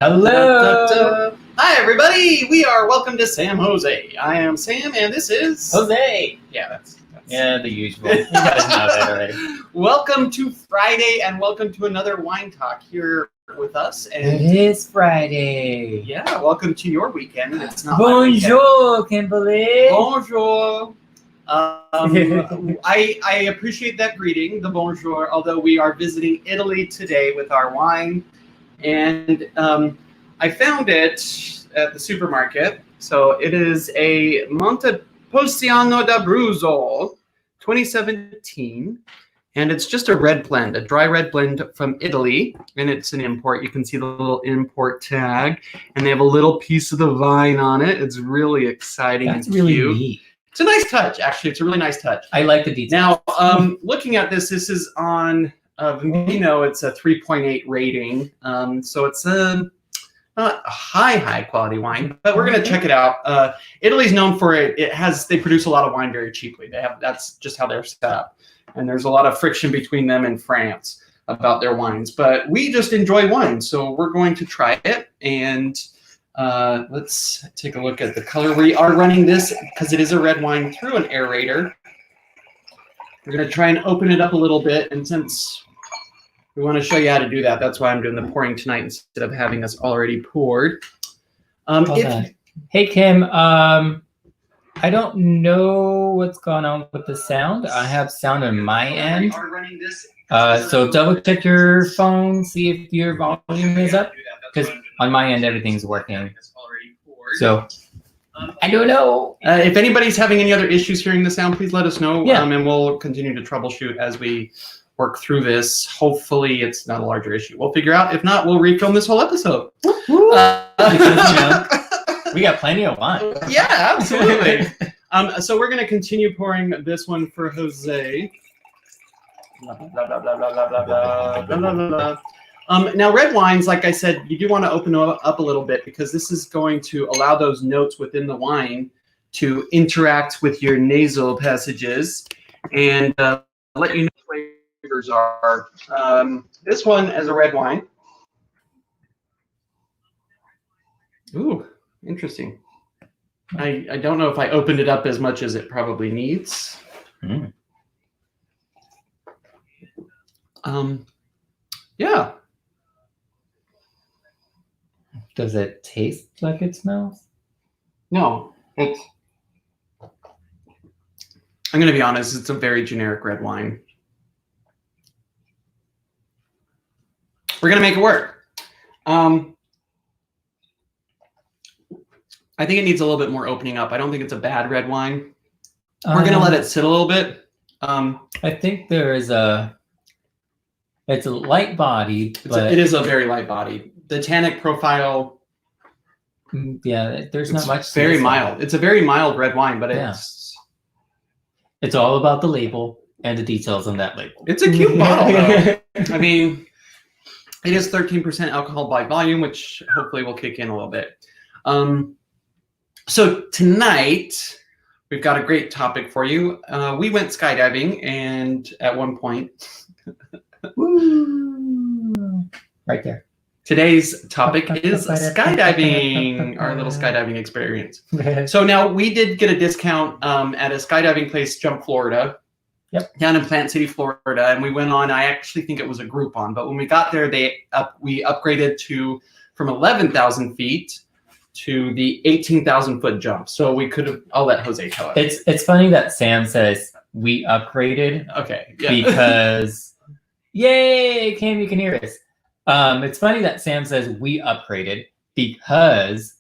Hello. Hi, everybody. We are welcome to Sam José. I am Sam, and this is José. Yeah, that's the usual. You guys know that already. Welcome to Friday, and welcome to another wine talk here with us. And It is Friday. yeah, welcome to your weekend. It's not my weekend. Bonjour, Kimberly. Bonjour. I appreciate that greeting, the bonjour, although we are visiting Italy today with our wine. And I found it at the supermarket. So it is a Montepulciano d'Abruzzo 2017. And it's just a red blend, a dry red blend from Italy. And it's an import. You can see the little import tag. And they have a little piece of the vine on it. It's really exciting. That's and really cute. neat. It's a nice touch, actually. It's a really nice touch. I like the details. Now, looking at this is on Vimeo. It's a 3.8 rating. So it's not a high quality wine, but we're going to check it out. Italy's known for it. They produce a lot of wine very cheaply. That's just how they're set up. And there's a lot of friction between them and France about their wines. But we just enjoy wine, so we're going to try it. And let's take a look at the color. We are running this, because it is a red wine, through an aerator. We're going to try and open it up a little bit. And since we want to show you how to do that, that's why I'm doing the pouring tonight instead of having us already poured. Hey, Kim. I don't know what's going on with the sound. I have sound on my end. So double check your phone, see if your volume is up, because on my end everything's working. So I don't know. If anybody's having any other issues hearing the sound, please let us know. Yeah. And we'll continue to troubleshoot as we work through this. Hopefully it's not a larger issue. We'll figure out. If not, we'll refilm this whole episode. We got plenty of wine. Yeah, absolutely. So we're going to continue pouring this one for Jose. Now, red wines, like I said, you do want to open up a little bit, because this is going to allow those notes within the wine to interact with your nasal passages and let you know what flavors are. This one is a red wine. Ooh, interesting. I don't know if I opened it up as much as it probably needs. Yeah. Does it taste like it smells? No, I'm going to be honest, it's a very generic red wine. We're going to make it work. I think it needs a little bit more opening up. I don't think it's a bad red wine. We're going to let it sit a little bit. I think it's a light body, but it is a very light body. The tannic profile. Yeah, there's not much. Very mild. It's a very mild red wine, but it's all about the label and the details on that label. It's a cute bottle, though. I mean, it is 13% alcohol by volume, which hopefully will kick in a little bit. So tonight, we've got a great topic for you. We went skydiving, and at one point... Woo! Right there. Today's topic is skydiving, our little skydiving experience. So now we did get a discount at a skydiving place, Jump Florida, down in Plant City, Florida, and we went on. I actually think it was a Groupon, but when we got there, we upgraded from 11,000 feet to the 18,000 foot jump. So we could have. I'll let Jose tell it. It's funny that Sam says we upgraded. Okay. Yeah. Because yay, Cam, you can hear us. It's funny that Sam says we upgraded, because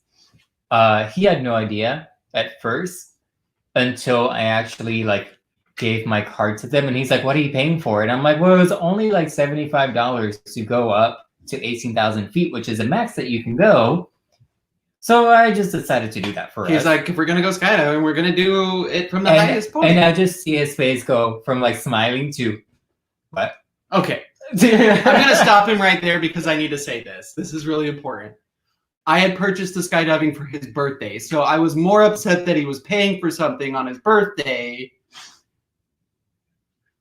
he had no idea at first until I actually gave my card to them, and he's like, "What are you paying for it?" And I'm like, "Well, it was only like $75 to go up to 18,000 feet, which is the max that you can go." So I just decided to do that for us. He's like, "If we're gonna go skydiving, we're gonna do it from the highest point." And I just see his face go from smiling to what? Okay. I'm going to stop him right there, because I need to say this. This is really important. I had purchased the skydiving for his birthday, so I was more upset that he was paying for something on his birthday.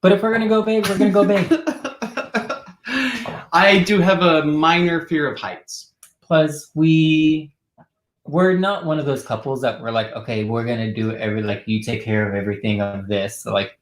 But if we're going to go big, we're going to go big. I do have a minor fear of heights. Plus, we're not one of those couples that we're like, okay, we're gonna do like you take care of everything of this. So, like,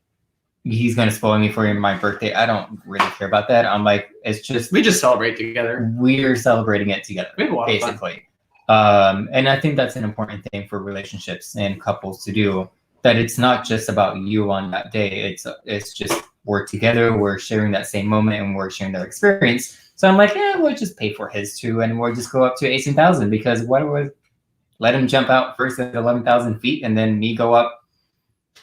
he's gonna spoil me for my birthday. I don't really care about that. I'm like, it's just We just celebrate together. we're celebrating it together, We have a lot of fun. basically. And I think that's an important thing for relationships and couples to do. That it's not just about you on that day. It's just we're together, we're sharing that same moment, and we're sharing that experience. So I'm like, yeah, we'll just pay for his too, and we'll just go up to 18,000 because let him jump out first at 11,000 feet, and then me go up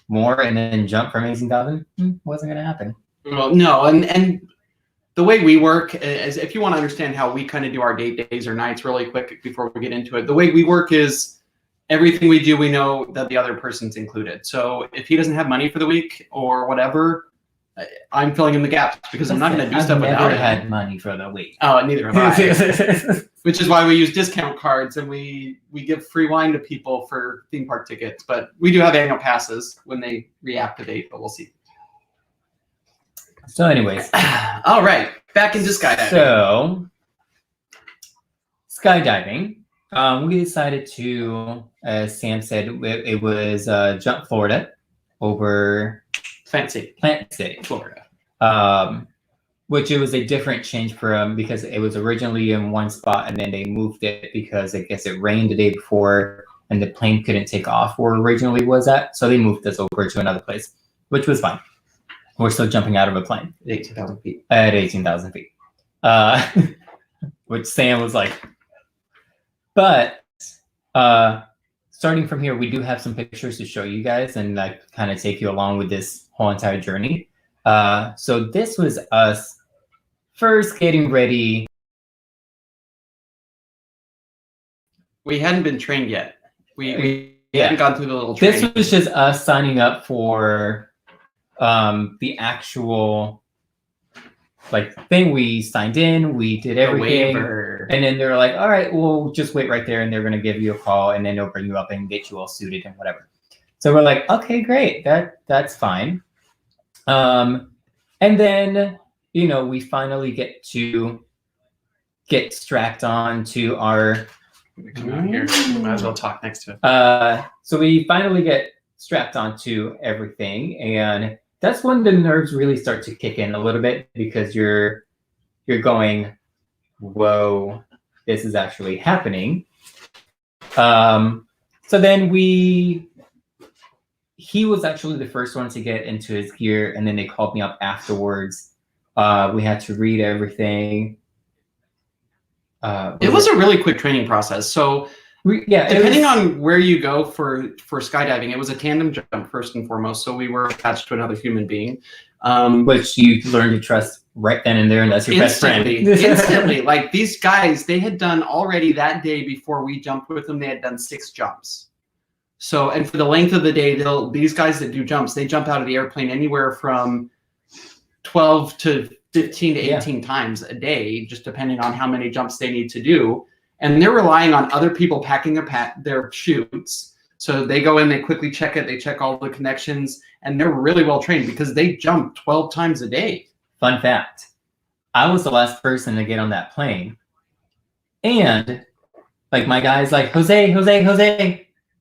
more and then jump from 18,000. Wasn't gonna happen. Well, no, and the way we work is, if you want to understand how we kind of do our days or nights really quick before we get into it, the way we work is everything we do, we know that the other person's included. So if he doesn't have money for the week or whatever, I'm filling in the gaps because I'm not going to do stuff without it. I've never had money for the week. Oh, neither have I. Which is why we use discount cards and we give free wine to people for theme park tickets. But we do have annual passes when they reactivate, but we'll see. So anyways. All right, back into skydiving. So, skydiving. We decided to, as Sam said, it was Jump Florida over Plant City, Florida. Which it was a different change for them because it was originally in one spot and then they moved it because I guess it rained the day before and the plane couldn't take off where originally was at. So they moved us over to another place, which was fine. We're still jumping out of a plane. At 18,000 feet. At 18,000 feet. Which Sam was like. But starting from here, we do have some pictures to show you guys and like kind of take you along with this whole entire journey. So this was us first getting ready. We hadn't been trained yet. We hadn't gone through the little training. This was just us signing up for the actual like thing. We signed in, we did everything, and then they're like, all right, we'll just wait right there and they're going to give you a call and then they'll bring you up and get you all suited and whatever. So we're like, okay, great, that's fine. And then, you know, we finally get strapped on to our come out here. Might as well talk next to it. So we finally get strapped onto everything, and that's when the nerves really start to kick in a little bit because you're going, whoa, this is actually happening. So then he was actually the first one to get into his gear, and then they called me up afterwards. We had to read everything. It was a really quick training process. So depending on where you go for skydiving, it was a tandem jump first and foremost. So we were attached to another human being. Which you learn to trust right then and there, and that's your best friend. Instantly. Like these guys, they had done already that day before we jumped with them, they had done 6 jumps. So, and for the length of the day, these guys that do jumps, they jump out of the airplane anywhere from 12 to 15 to 18 times a day, just depending on how many jumps they need to do. And they're relying on other people packing their chutes. So they go in, they quickly check it, they check all the connections, and they're really well trained because they jump 12 times a day. Fun fact, I was the last person to get on that plane. And like my guy's like, Jose.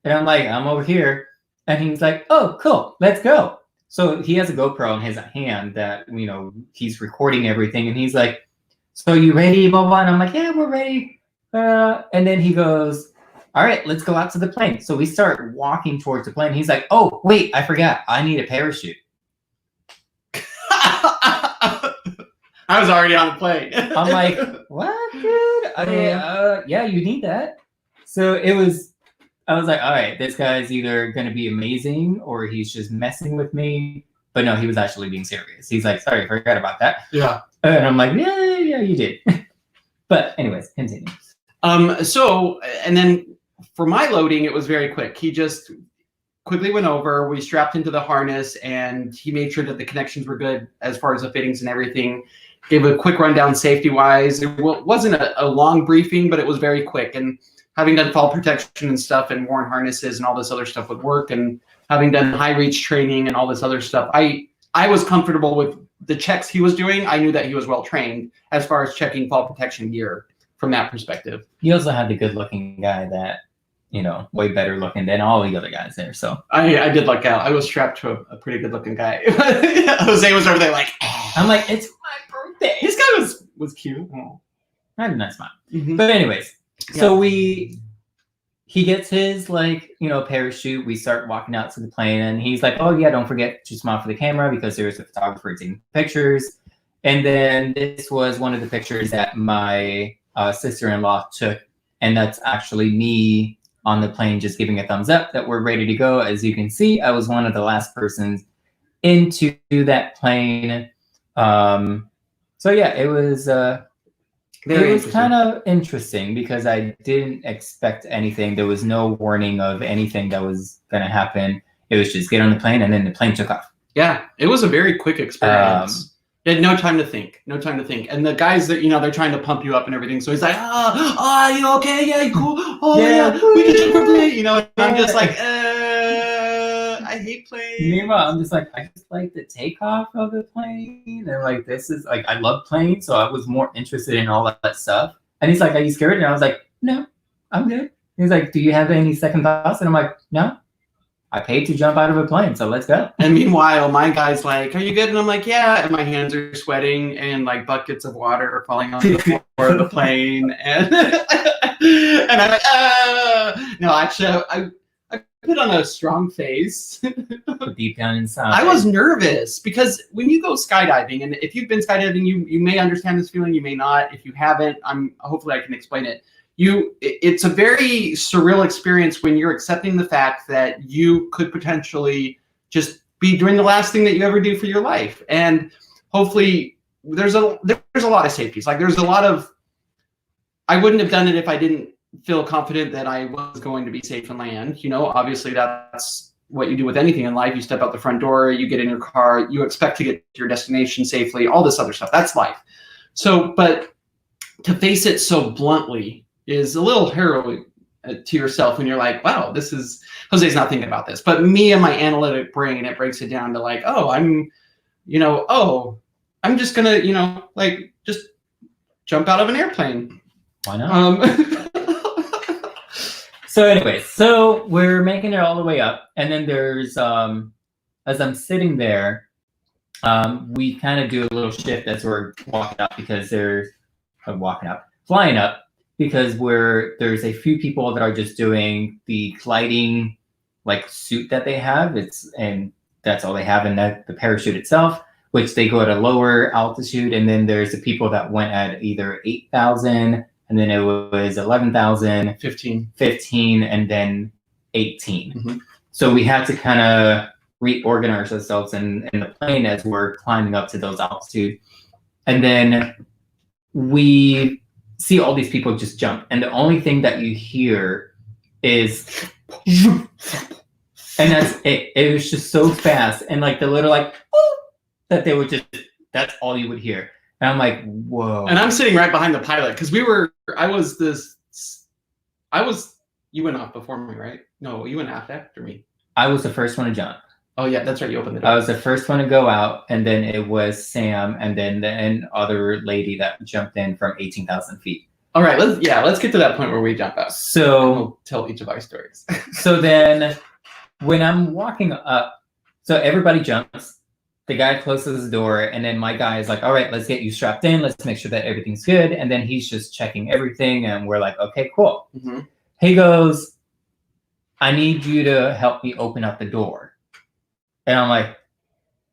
And I'm like, I'm over here. And he's like, oh, cool, let's go. So he has a GoPro in his hand that, you know, he's recording everything. And he's like, so you ready, blah, blah. And I'm like, yeah, we're ready. And then he goes, all right, let's go out to the plane. So we start walking towards the plane. He's like, oh, wait, I forgot. I need a parachute. I was already on the plane. I'm like, what, dude? Yeah, you need that. So I was like, all right, this guy's either going to be amazing or he's just messing with me. But no, he was actually being serious. He's like, sorry, I forgot about that. Yeah. And I'm like, yeah, you did. But anyways, continue. So, and then for my loading, it was very quick. He just quickly went over, we strapped into the harness, and he made sure that the connections were good as far as the fittings and everything. Gave a quick rundown safety-wise. It wasn't a long briefing, but it was very quick. And having done fall protection and stuff and worn harnesses and all this other stuff would work, and having done high reach training and all this other stuff, I was comfortable with the checks he was doing. I knew that he was well trained as far as checking fall protection gear from that perspective. You also had the good-looking guy that, you know, way better looking than all the other guys there. So I did luck out. I was strapped to a pretty good-looking guy. Jose was over there like, I'm like, it's my birthday. this guy was cute. Oh. I had a nice smile. Mm-hmm. But anyways, so he gets his, like, you know, parachute. We start walking out to the plane, and he's like, oh yeah, don't forget to smile for the camera because there's a photographer taking pictures. And then this was one of the pictures that my sister-in-law took, and that's actually me on the plane just giving a thumbs up that we're ready to go. As you can see, I was one of the last persons into that plane. So yeah, it was kind of interesting because I didn't expect anything. There was no warning of anything that was going to happen. It was just get on the plane, and then the plane took off. Yeah, it was a very quick experience. You had no time to think. And the guys that, you know, they're trying to pump you up and everything. So he's like, you okay? Yeah, you cool? Oh, yeah. We can jump for plane. You know, and I'm just like, I hate planes. Meanwhile, I'm just like, I just like the takeoff of the plane. And like, this is like, I love planes. So I was more interested in all that stuff. And he's like, are you scared? And I was like, no, I'm good. He's like, do you have any second thoughts? And I'm like, no. I paid to jump out of a plane, so let's go. And meanwhile, my guy's like, are you good? And I'm like, yeah. And my hands are sweating and like buckets of water are falling on the floor of the plane. And, and I'm like, no, actually, I put on a strong face. But deep down inside, I was nervous because when you go skydiving, and if you've been skydiving, you may understand this feeling, you may not. If you haven't, hopefully I can explain it. It's a very surreal experience when you're accepting the fact that you could potentially just be doing the last thing that you ever do for your life. And hopefully there's a lot of safeties. Like there's a lot of, I wouldn't have done it if I didn't feel confident that I was going to be safe and land. You know, obviously that's what you do with anything in life. You step out the front door, you get in your car, you expect to get to your destination safely, all this other stuff. That's life. So, but to face it so bluntly is a little harrowing to yourself when you're like, wow, Jose's not thinking about this. But me and my analytic brain, it breaks it down to like, I'm just going to, like just jump out of an airplane. Why not? So anyways, so we're making it all the way up. And then there's, as I'm sitting there, we kind of do a little shift as we're walking up because flying up. Because there's a few people that are just doing the gliding like suit that they have. And that's all they have in the parachute itself, which they go at a lower altitude. And then there's the people that went at either 8,000 and then it was 11,000, 15, and then 18. Mm-hmm. So we had to kind of reorganize ourselves in the plane as we're climbing up to those altitudes. And then we see all these people just jump, and the only thing that you hear is, and that's it. It was just so fast, and like the little like that they would just. That's all you would hear, and I'm like, whoa. And I'm sitting right behind the pilot because You went off before me, right? No, you went after me. I was the first one to jump. Oh yeah, that's right. You opened the door. I was the first one to go out, and then it was Sam, and then the other lady that jumped in from 18,000 feet. All right, let's get to that point where we jump out. So we'll tell each of our stories. So then, when I'm walking up, so everybody jumps. The guy closes the door, and then my guy is like, "All right, let's get you strapped in. Let's make sure that everything's good." And then he's just checking everything, and we're like, "Okay, cool." Mm-hmm. He goes, "I need you to help me open up the door." And I'm like,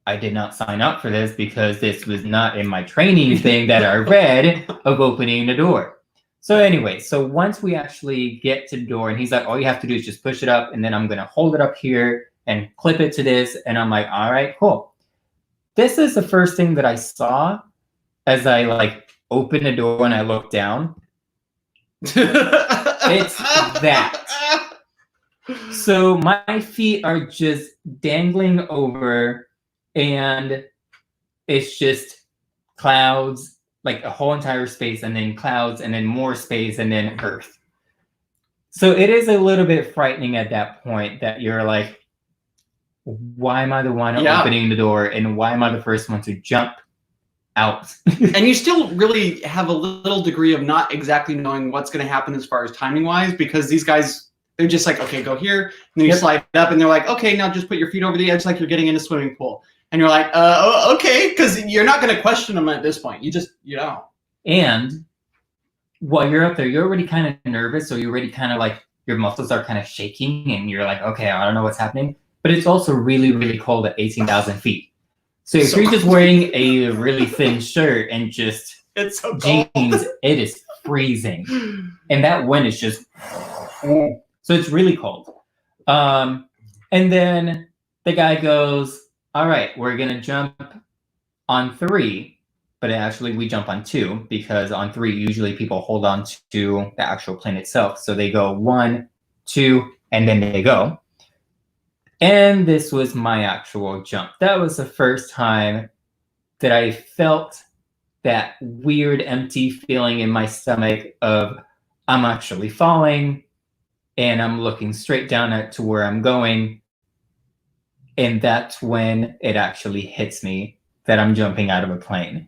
I did not sign up for this because this was not in my training thing that I read of opening the door. So anyway, so once we actually get to the door, and he's like, all you have to do is just push it up, and then I'm going to hold it up here and clip it to this. And I'm like, all right, cool. This is the first thing that I saw as I like opened the door and I looked down. It's that. So my feet are just dangling over, and it's just clouds, like a whole entire space, and then clouds, and then more space, and then earth. So it is a little bit frightening at that point that you're like, why am I the one opening the door, and why am I the first one to jump out. And you still really have a little degree of not exactly knowing what's going to happen as far as timing wise, because these guys, they're just like, okay, go here. And then you slide it up and they're like, okay, now just put your feet over the edge like you're getting in a swimming pool. And you're like, okay, because you're not going to question them at this point. You don't. And while you're up there, you're already kind of nervous. So you're already kind of like, your muscles are kind of shaking and you're like, okay, I don't know what's happening. But it's also really, really cold at 18,000 feet. So if you're just wearing a really thin shirt and just it's so jeans, it is freezing. And that wind is just, so it's really cold. And then the guy goes, all right, we're going to jump on 3. But actually we jump on 2 because on 3, usually people hold on to the actual plane itself. So they go 1, 2, and then they go. And this was my actual jump. That was the first time that I felt that weird empty feeling in my stomach of I'm actually falling and I'm looking straight down to where I'm going. And that's when it actually hits me that I'm jumping out of a plane,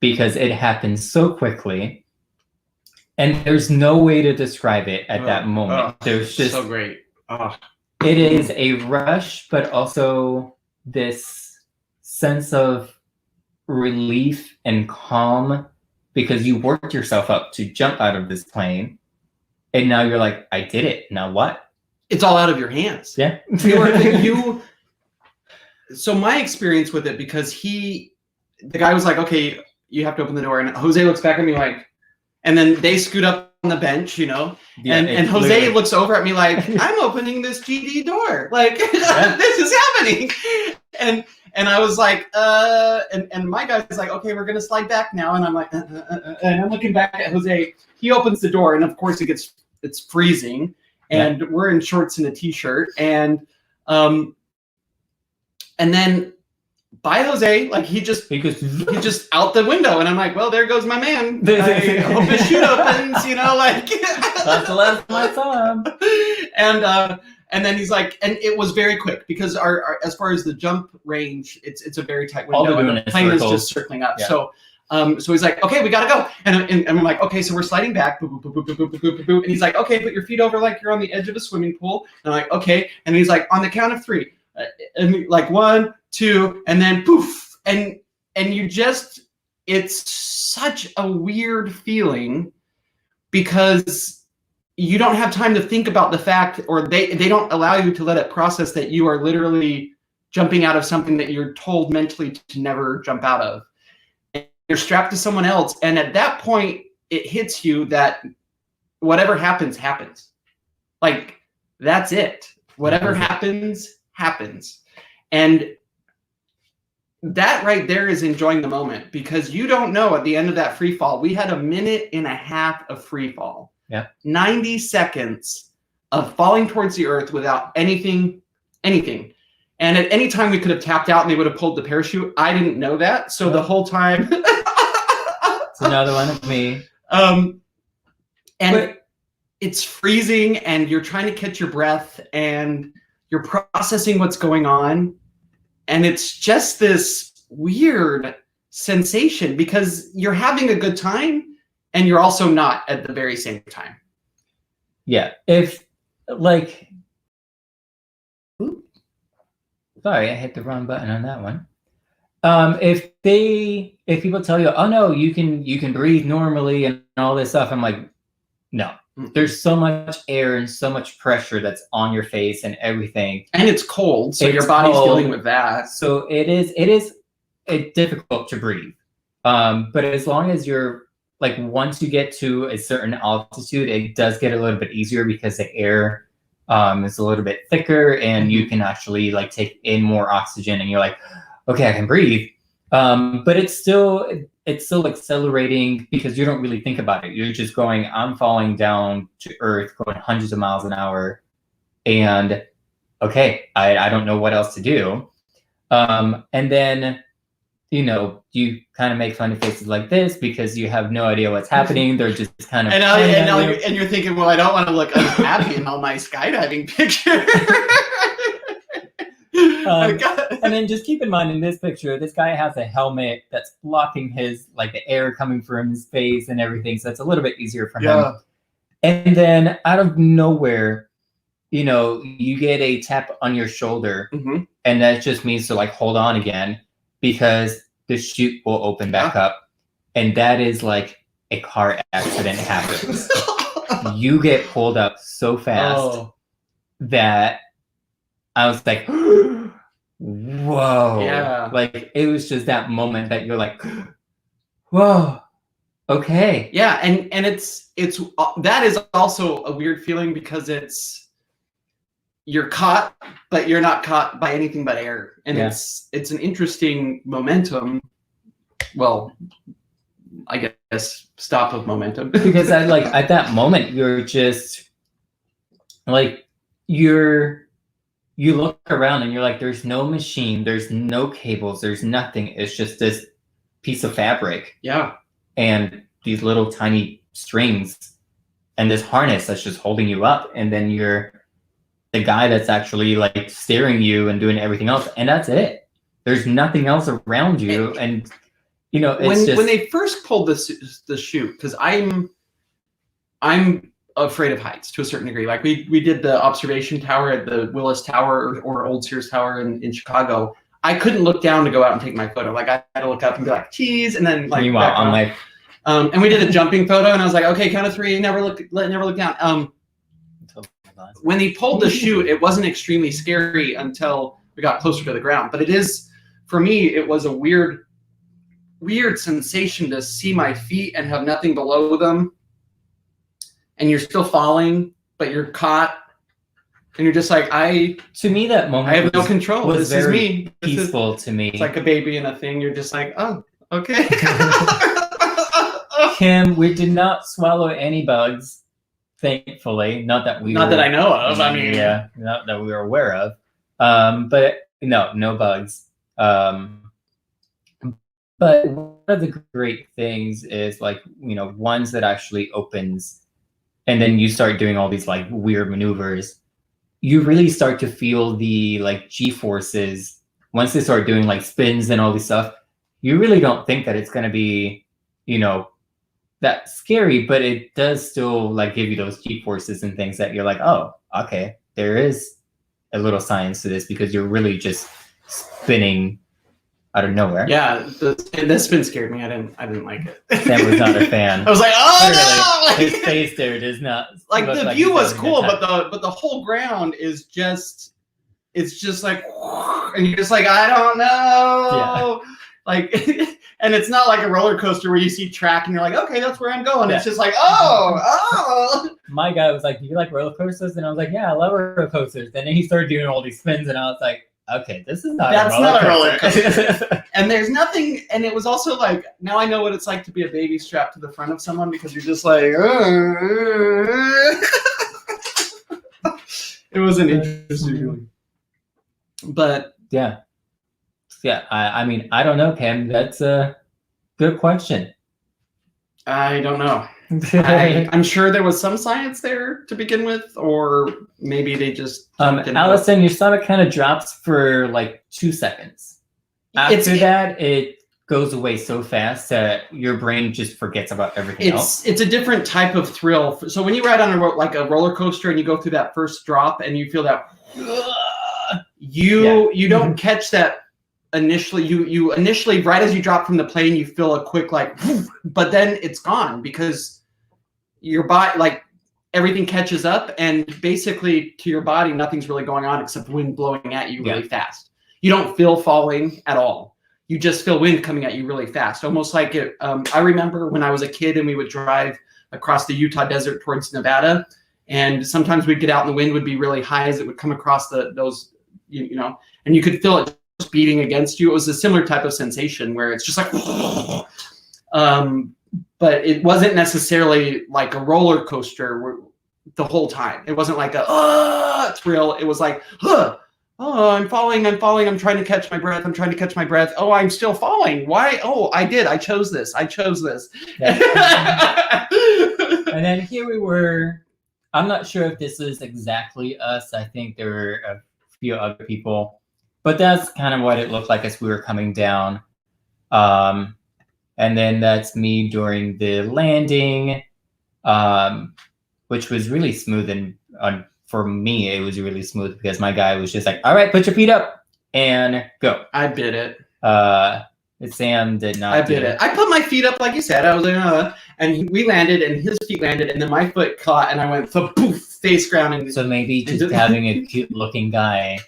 because it happened so quickly and there's no way to describe it at that moment. There's just so great. It is a rush, but also this sense of relief and calm because you worked yourself up to jump out of this plane. And now you're like, I did it. Now what? It's all out of your hands. Yeah. So my experience with it, because the guy was like, okay, you have to open the door. And Jose looks back at me like, and then they scoot up on the bench, and Jose looks over at me like, I'm opening this GD door. Like, this is happening. And I was like, and my guy's like, okay, we're going to slide back now. And I'm like, and I'm looking back at Jose. He opens the door. And of course it's freezing. And we're in shorts and a t-shirt. And then bye, Jose. Like he just out the window, and I'm like, well, there goes my man. I hope his chute opens. That's the last of my time. And then he's like, and it was very quick because our as far as the jump range, it's a very tight window. And the plane is just circling up. Yeah. So he's like, okay, we gotta go. And I'm like, okay, so we're sliding back. Boop, boop, boop, boop, boop, boop, boop, boop. And he's like, okay, put your feet over like you're on the edge of a swimming pool. And I'm like, okay. And he's like, on the count of 3. And like 1, 2, and then poof, and you just, it's such a weird feeling because you don't have time to think about the fact, or they don't allow you to let it process that you are literally jumping out of something that you're told mentally to never jump out of. And you're strapped to someone else, and at that point it hits you that whatever happens. Like, that's it. Whatever happens. And that right there is enjoying the moment, because you don't know at the end of that free fall. We had 1.5 minutes of free fall. Yeah. 90 seconds of falling towards the earth without anything. And at any time we could have tapped out and they would have pulled the parachute. I didn't know that. So the whole time. It's another one of me. But it's freezing and you're trying to catch your breath and you're processing what's going on. And it's just this weird sensation because you're having a good time and you're also not at the very same time. Yeah. If like, sorry, I hit the wrong button on that one. If people tell you, oh no, you can breathe normally and all this stuff, I'm like, no. There's so much air and so much pressure that's on your face and everything. And it's cold, so your body's dealing with that. So it is difficult to breathe. But as long as you're like, once you get to a certain altitude, it does get a little bit easier because the air is a little bit thicker and you can actually like take in more oxygen and you're like, okay, I can breathe. But it's still accelerating because you don't really think about it. You're just going, I'm falling down to earth, going hundreds of miles an hour. And okay, I don't know what else to do. And then, you kind of make funny faces like this because you have no idea what's happening. They're just kind of... And you're thinking, well, I don't want to look unhappy in all my skydiving pictures. And then just keep in mind in this picture, this guy has a helmet that's blocking his, like the air coming from his face and everything. So it's a little bit easier for him. And then out of nowhere, you know, you get a tap on your shoulder, and that just means to like hold on again, because the chute will open back up, and that is like a car accident happens. You get pulled up so fast that I was like, whoa. Yeah. Like it was just that moment that you're like, whoa. Okay. Yeah, and it's that is also a weird feeling, because you're caught, but you're not caught by anything but air, and it's an interesting momentum. Well, I guess stop of momentum, because I like at that moment you're just like you look around and you're like, there's no machine, there's no cables, there's nothing. It's just this piece of fabric. Yeah. And these little tiny strings and this harness that's just holding you up, and then you're the guy that's actually like steering you and doing everything else, and that's it. There's nothing else around you. And you know, it's when they first pulled the chute, because I'm afraid of heights to a certain degree. Like we did the observation tower at the Willis Tower or Old Sears Tower in Chicago. I couldn't look down to go out and take my photo. Like I had to look up and be like, cheese, and then like. Meanwhile, I'm like, and we did a jumping photo, and I was like, okay, count of three, never look down. When they pulled the chute, it wasn't extremely scary until we got closer to the ground. But it is, for me, it was a weird sensation to see my feet and have nothing below them, and you're still falling, but you're caught. And you're just like, to me, that moment I have no control. Was this very is me. Peaceful to me. It's like a baby in a thing. You're just like, oh, okay. Kim, we did not swallow any bugs, thankfully. Not that I know of. I mean, yeah, not that we were aware of. But no bugs. But one of the great things is like, you know, ones that actually opens, and then you start doing all these like weird maneuvers. You really start to feel the like G-forces once they start doing like spins and all this stuff. You really don't think that it's going to be, you know, that scary, but it does still like give you those G-forces and things that you're like, oh, okay, there is a little science to this, because you're really just spinning out of nowhere. Yeah, the spin scared me. I didn't like it. Sam was not a fan. I was like, oh no! His face there does not like the view was cool, but the whole ground is just, it's just like, and you're just like, I don't know. Yeah. Like, and it's not like a roller coaster where you see track and you're like, okay, that's where I'm going. Yeah. It's just like, oh. My guy was like, do you like roller coasters? And I was like, yeah, I love roller coasters. And then he started doing all these spins, and I was like, okay, this is not a roller coaster. And there's nothing, and it was also like, now I know what it's like to be a baby strapped to the front of someone, because you're just like, it was an interesting feeling. But yeah. I mean, I don't know, Cam. That's a good question. I don't know. I'm sure there was some science there to begin with, or maybe they just. Allison, your stomach kind of drops for like 2 seconds. After that, it goes away so fast that your brain just forgets about everything else. It's a different type of thrill. So when you ride on a roller coaster and you go through that first drop and you feel that, you don't catch that. Initially, you initially, right as you drop from the plane, you feel a quick like, but then it's gone, because your body, like everything catches up, and basically to your body, nothing's really going on except wind blowing at you really fast. You don't feel falling at all. You just feel wind coming at you really fast, almost like it. I remember when I was a kid and we would drive across the Utah desert towards Nevada, and sometimes we'd get out and the wind would be really high as it would come across those, you know, and you could feel it beating against you. It was a similar type of sensation where it's just like, but it wasn't necessarily like a roller coaster the whole time. It wasn't like a thrill. It was like, oh, I'm falling, I'm trying to catch my breath, oh, I'm still falling, why? Oh, I chose this. Yeah. And then here we were. I'm not sure if this is exactly us. I think there were a few other people. But that's kind of what it looked like as we were coming down. And then that's me during the landing, which was really smooth. And for me, it was really smooth because my guy was just like, all right, put your feet up and go. I bit it. Sam did not. I bit it. I put my feet up, like you said. I was like, and we landed, and his feet landed, and then my foot caught, and I went poof, face grounding. So maybe just having a cute-looking guy,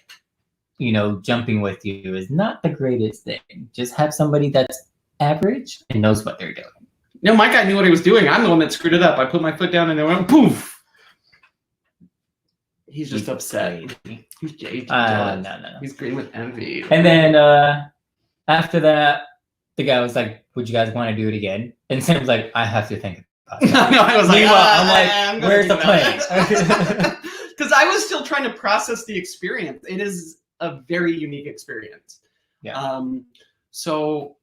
you know, jumping with you is not the greatest thing. Just have somebody that's average and knows what they're doing. No, my guy knew what he was doing. I'm the one that screwed it up. I put my foot down, and it went poof. He's just upset. He's jealous. No. He's green with envy. And then after that, the guy was like, "Would you guys want to do it again?" And Sam was like, "I have to think about it." No, I was like, I'm like, "Where's the plane?" Because I was still trying to process the experience. It is a very unique experience. Yeah. So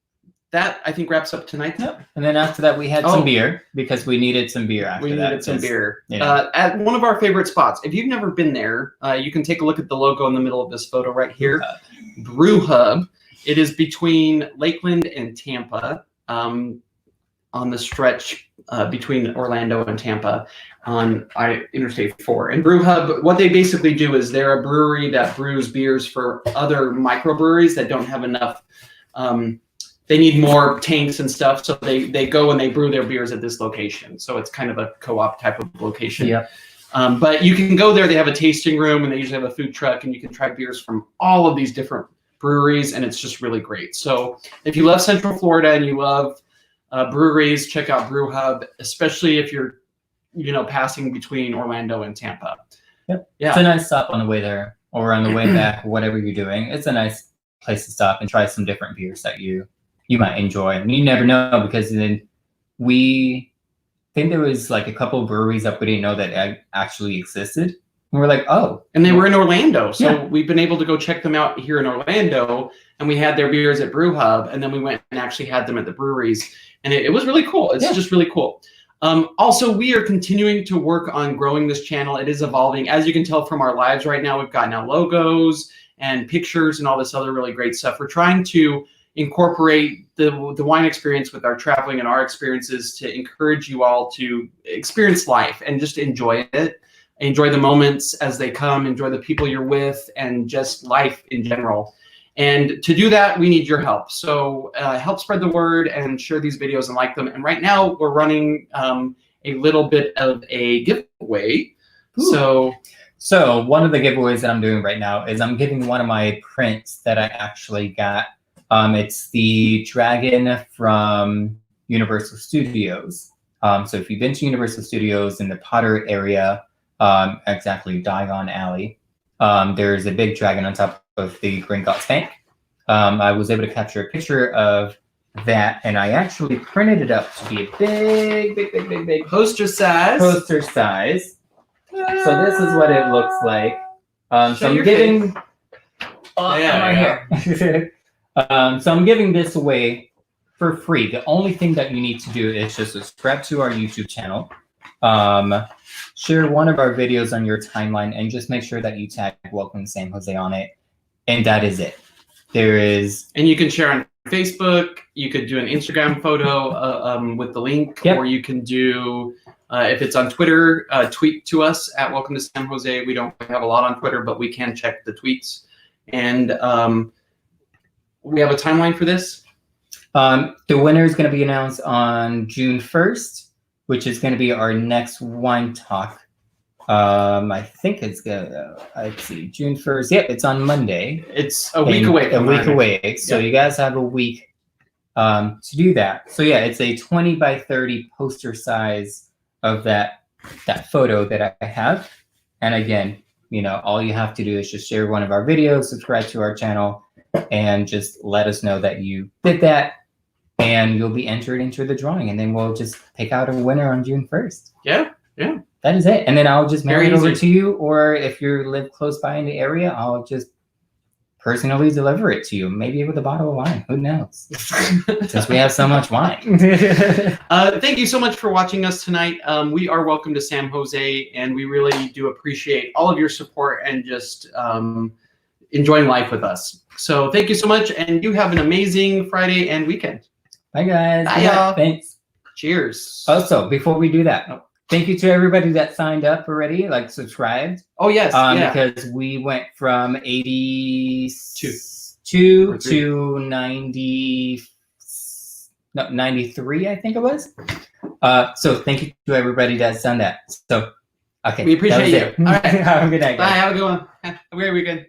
that I think wraps up tonight. Yep. And then after that, we had some beer because we needed some beer after that. We needed some beer. You know. At one of our favorite spots. If you've never been there, you can take a look at the logo in the middle of this photo right here. Brew Hub. It is between Lakeland and Tampa, on the stretch between Orlando and Tampa on Interstate 4. And Brew Hub, what they basically do is they're a brewery that brews beers for other microbreweries that don't have enough. They need more tanks and stuff, so they go and they brew their beers at this location. So it's kind of a co-op type of location. Yeah. But you can go there. They have a tasting room, and they usually have a food truck, and you can try beers from all of these different breweries, and it's just really great. So if you love Central Florida and you love breweries, check out Brew Hub, especially if you're, you know, passing between Orlando and Tampa. Yep. Yeah. It's a nice stop on the way there or on the way back, whatever you're doing. It's a nice place to stop and try some different beers that you might enjoy. And you never know, because then we think there was like a couple of breweries that we didn't know that actually existed. And we're like, oh. And they were in Orlando. So yeah. We've been able to go check them out here in Orlando. And we had their beers at Brew Hub. And then we went and actually had them at the breweries. And it was really cool. It's just really cool. Also, we are continuing to work on growing this channel. It is evolving. As you can tell from our lives right now, we've got now logos and pictures and all this other really great stuff. We're trying to incorporate the wine experience with our traveling and our experiences to encourage you all to experience life and just enjoy it. Enjoy the moments as they come, enjoy the people you're with, and just life in general. And to do that, we need your help. So help spread the word and share these videos and like them. And right now we're running a little bit of a giveaway. Ooh. So one of the giveaways that I'm doing right now is I'm giving one of my prints that I actually got. It's the dragon from Universal Studios. So if you've been to Universal Studios in the Potter area, exactly Diagon Alley, there's a big dragon on top of the Gringotts Bank. I was able to capture a picture of that, and I actually printed it up to be a big poster size. So this is what it looks like. So I'm giving. So I'm giving this away for free. The only thing that you need to do is just subscribe to our YouTube channel. Share one of our videos on your timeline, and just make sure that you tag Welcome to San Jose on it. And that is it. And you can share on Facebook. You could do an Instagram photo with the link, or you can do, if it's on Twitter, tweet to us at Welcome to San Jose. We don't have a lot on Twitter, but we can check the tweets. And we have a timeline for this. The winner is going to be announced on June 1st, which is going to be our next wine talk. I think it's let's see, June 1st. Yep, it's on Monday. It's a week away. So you guys have a week to do that. So yeah, it's a 20 by 30 poster size of that photo that I have. And again, you know, all you have to do is just share one of our videos, subscribe to our channel, and just let us know that you did that. And you'll be entered into the drawing, and then we'll just pick out a winner on June 1st. Yeah. That is it. And then I'll just mail it over to you, or if you live close by in the area, I'll just personally deliver it to you, maybe with a bottle of wine. Who knows? Since we have so much wine. Thank you so much for watching us tonight. We are Welcome to San Jose, and we really do appreciate all of your support and just enjoying life with us. So thank you so much, and you have an amazing Friday and weekend. Bye, guys. Bye, y'all. Thanks. Cheers. Also, before we do that, thank you to everybody that signed up already, like subscribed. Oh, yes. Because we went from 82 to 93, I think it was. So thank you to everybody that's done that. So, okay. We appreciate you. All right. Have a good night, guys. Bye. Have a good one. Have a great weekend.